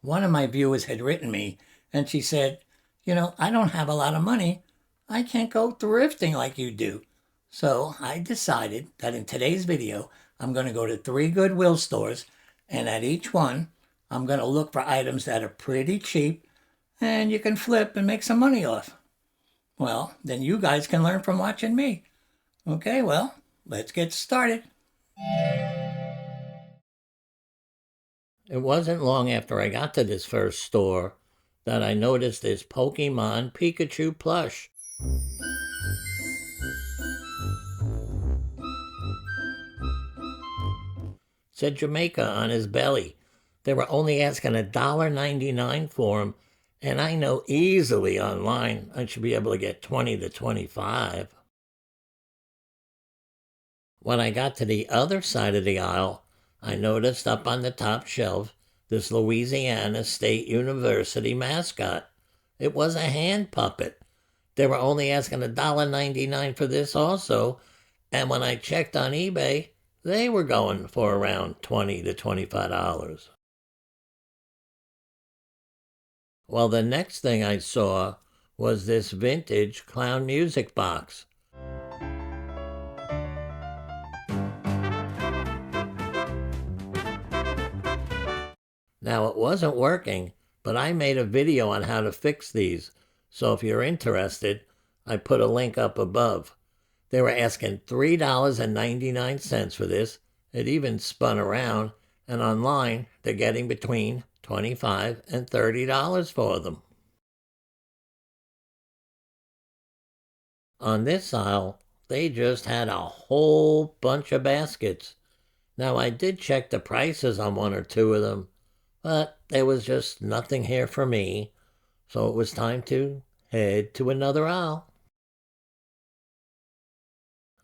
One of my viewers had written me and she said, I don't have a lot of money. I can't go thrifting like you do. So I decided that in today's video, I'm going to go to 3 Goodwill stores, and at each one, I'm going to look for items that are pretty cheap and you can flip and make some money off. Well, then you guys can learn from watching me. Okay, well, let's get started. It wasn't long after I got to this first store that I noticed this Pokemon Pikachu plush. It said Jamaica on his belly. They were only asking $1.99 for him, and I know easily online I should be able to get 20 to 25. When I got to the other side of the aisle, I noticed up on the top shelf this Louisiana State University mascot. It was a hand puppet. They were only asking $1.99 for this also, and when I checked on eBay, they were going for around $20 to $25. Well, the next thing I saw was this vintage clown music box. Now, it wasn't working, but I made a video on how to fix these, so if you're interested, I put a link up above. They were asking $3.99 for this. It even spun around, and online, they're getting between $25 and $30 for them. On this aisle, they just had a whole bunch of baskets. Now, I did check the prices on one or two of them, but there was just nothing here for me, so it was time to head to another aisle.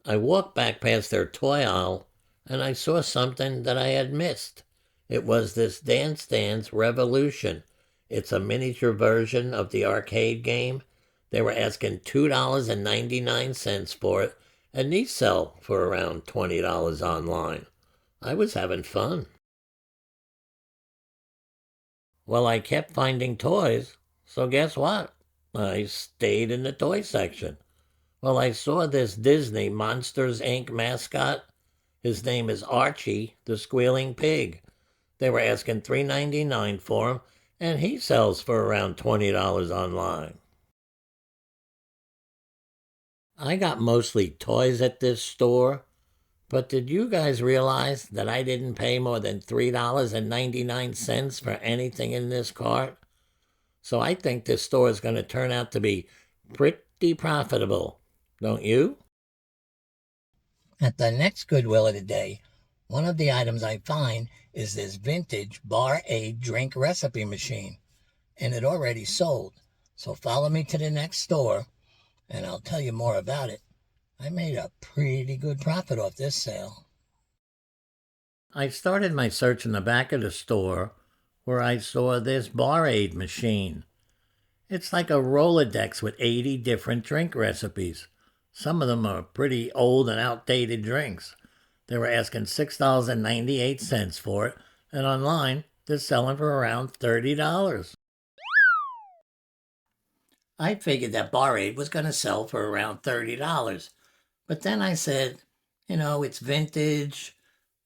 I walked back past their toy aisle, and I saw something that I had missed. It was this Dance Dance Revolution. It's a miniature version of the arcade game. They were asking $2.99 for it, and these sell for around $20 online. I was having fun. Well, I kept finding toys, so guess what? I stayed in the toy section. Well, I saw this Disney Monsters, Inc. mascot. His name is Archie, the Squealing Pig. They were asking $3.99 for him, and he sells for around $20 online. I got mostly toys at this store, but did you guys realize that I didn't pay more than $3.99 for anything in this cart? So I think this store is going to turn out to be pretty profitable, don't you? At the next Goodwill of the day, one of the items I find is this vintage bar-aid drink recipe machine, and it already sold. So follow me to the next store, and I'll tell you more about it. I made a pretty good profit off this sale. I started my search in the back of the store where I saw this bar-aid machine. It's like a Rolodex with 80 different drink recipes. Some of them are pretty old and outdated drinks. They were asking $6.98 for it, and online they're selling for around $30. I figured that bar-aid was going to sell for around $30. But then I said, it's vintage.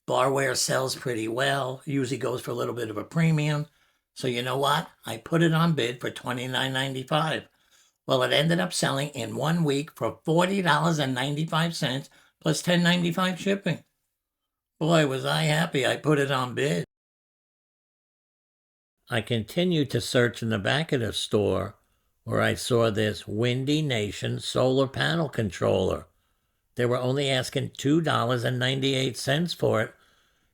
Barware sells pretty well. Usually goes for a little bit of a premium. So you know what? I put it on bid for $29.95. Well, it ended up selling in 1 week for $40.95 plus $10.95 shipping. Boy, was I happy I put it on bid. I continued to search in the back of the store where I saw this Windy Nation solar panel controller. They were only asking $2.98 for it,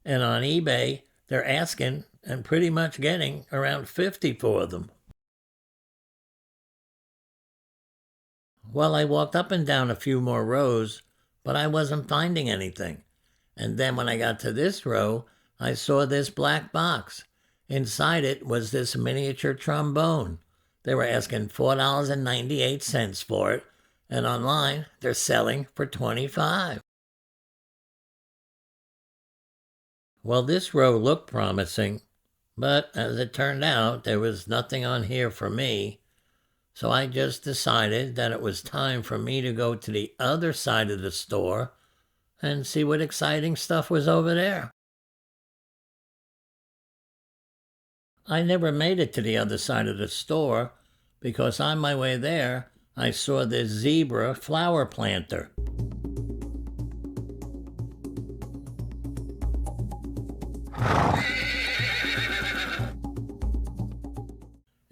and on eBay, they're asking and pretty much getting around $50 for them. Well, I walked up and down a few more rows, but I wasn't finding anything. And then when I got to this row, I saw this black box. Inside it was this miniature trombone. They were asking $4.98 for it, and online they're selling for $25. Well, this row looked promising, But as it turned out, there was nothing on here for me, so I just decided that it was time for me to go to the other side of the store and see what exciting stuff was over there. I never made it to the other side of the store because on my way there, I saw this zebra flower planter.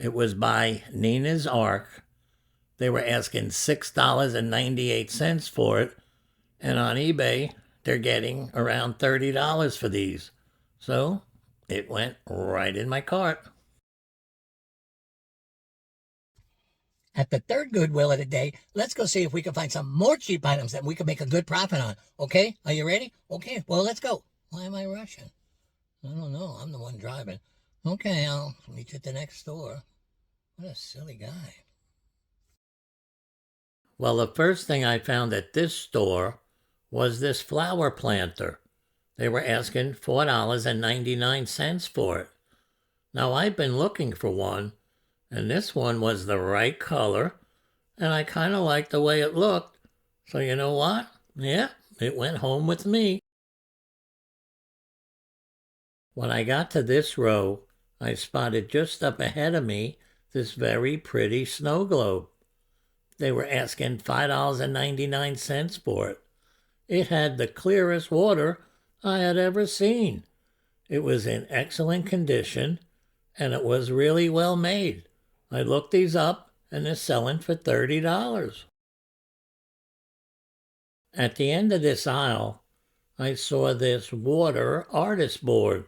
It was by Nina's Ark. They were asking $6.98 for it, and on eBay, they're getting around $30 for these. So it went right in my cart. At the third Goodwill of the day, let's go see if we can find some more cheap items that we can make a good profit on. Okay? Are you ready? Okay, well, let's go. Why am I rushing? I don't know. I'm the one driving. Okay, I'll meet you at the next store. What a silly guy. Well, the first thing I found at this store was this flower planter. They were asking $4.99 for it. Now, I've been looking for one, and this one was the right color, and I kind of liked the way it looked. So you know what? Yeah, it went home with me. When I got to this row, I spotted just up ahead of me this very pretty snow globe. They were asking $5.99 for it. It had the clearest water I had ever seen. It was in excellent condition, and it was really well made. I looked these up, and they're selling for $30. At the end of this aisle, I saw this water artist board.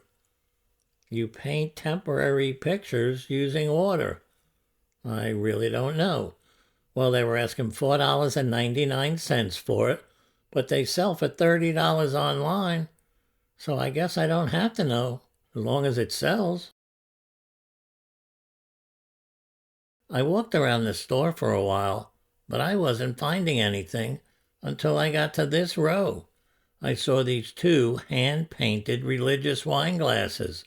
You paint temporary pictures using water. I really don't know. Well, they were asking $4.99 for it, but they sell for $30 online, so I guess I don't have to know, as long as it sells. I walked around the store for a while, but I wasn't finding anything until I got to this row. I saw these two hand-painted religious wine glasses.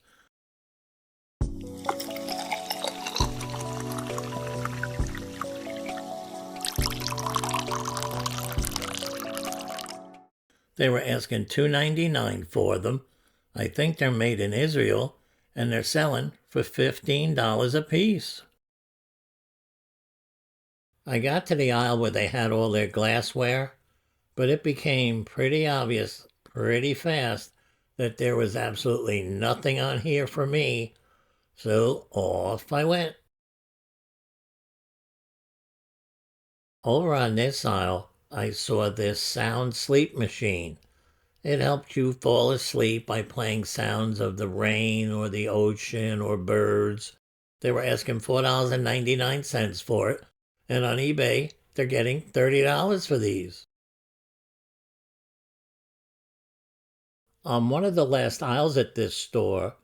They were asking $2.99 for them. I think they're made in Israel, and they're selling for $15 a piece. I got to the aisle where they had all their glassware, but it became pretty obvious pretty fast that there was absolutely nothing on here for me, so off I went. Over on this aisle, I saw this sound sleep machine. It helped you fall asleep by playing sounds of the rain or the ocean or birds. They were asking $4.99 for it, and on eBay, they're getting $30 for these. On one of the last aisles at this store,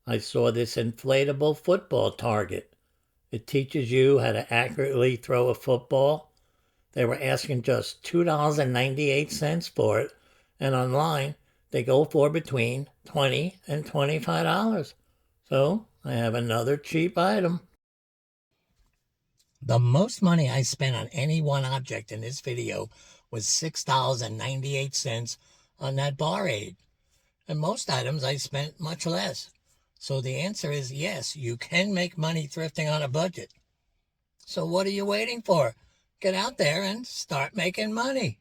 I saw this inflatable football target. It teaches you how to accurately throw a football. They were asking just $2.98 for it, and online they go for between $20 and $25. So I have another cheap item. The most money I spent on any one object in this video was $6.98 on that bar aid. And most items I spent much less. So the answer is yes, you can make money thrifting on a budget. So what are you waiting for? Get out there and start making money.